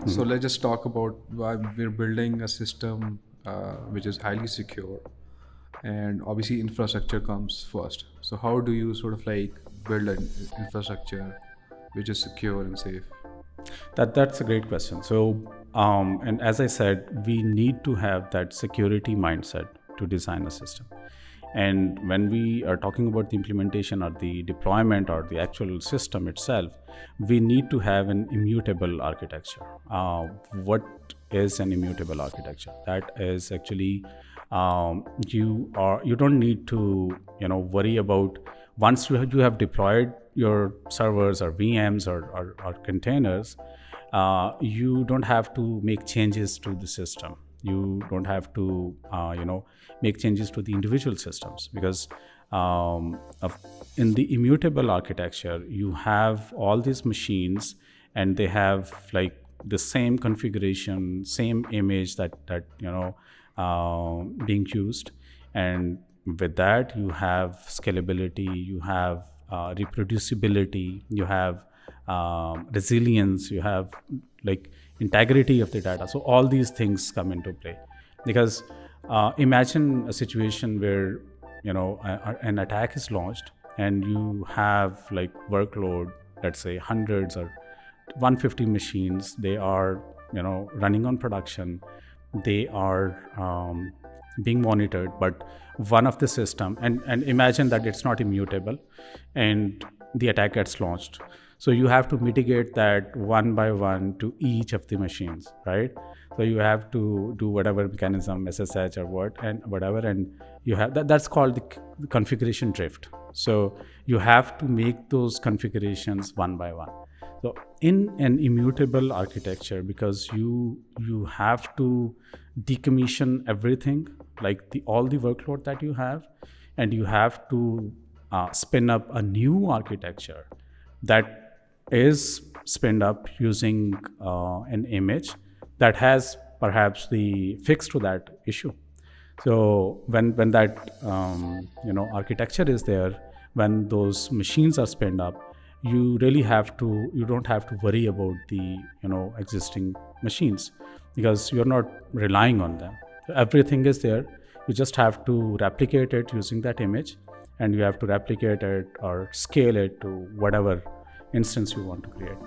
So let's just talk about why we're building a system which is highly secure, and obviously infrastructure comes first. So how do you sort of like build an infrastructure which is secure and safe? That's a great question. So, and as I said, we need to have that security mindset to design a system. And when we are talking about the implementation or the deployment or the actual system itself, we need to have an immutable architecture. What is an immutable architecture? That is actually you don't need to worry about once you have deployed your servers or VMs or containers. You don't have to make changes to the system. You don't have to make changes to the individual systems, because in the immutable architecture you have all these machines, and they have like the same configuration, same image that being used. And with that you have scalability, you have reproducibility, you have resilience, you have like integrity of the data. So all these things come into play, because imagine a situation where an attack is launched, and you have like workload, let's say hundreds or 150 machines. They are running on production. They are being monitored, but one of the system, and imagine that it's not immutable, and the attack gets launched. So you have to mitigate that one by one to each of the machines, right? So you have to do whatever mechanism, SSH or what and whatever, and you have that's called the configuration drift. So you have to make those configurations one by one. So in an immutable architecture, because you have to decommission everything, like all the workload that you have, and you have to spin up a new architecture that is spinned up using an image that has perhaps the fix to that issue. So when that architecture is there, when those machines are spinned up, you don't have to worry about the existing machines, because you're not relying on them. Everything is there. You just have to replicate it using that image, and you have to replicate it or scale it to whatever instance you want to create.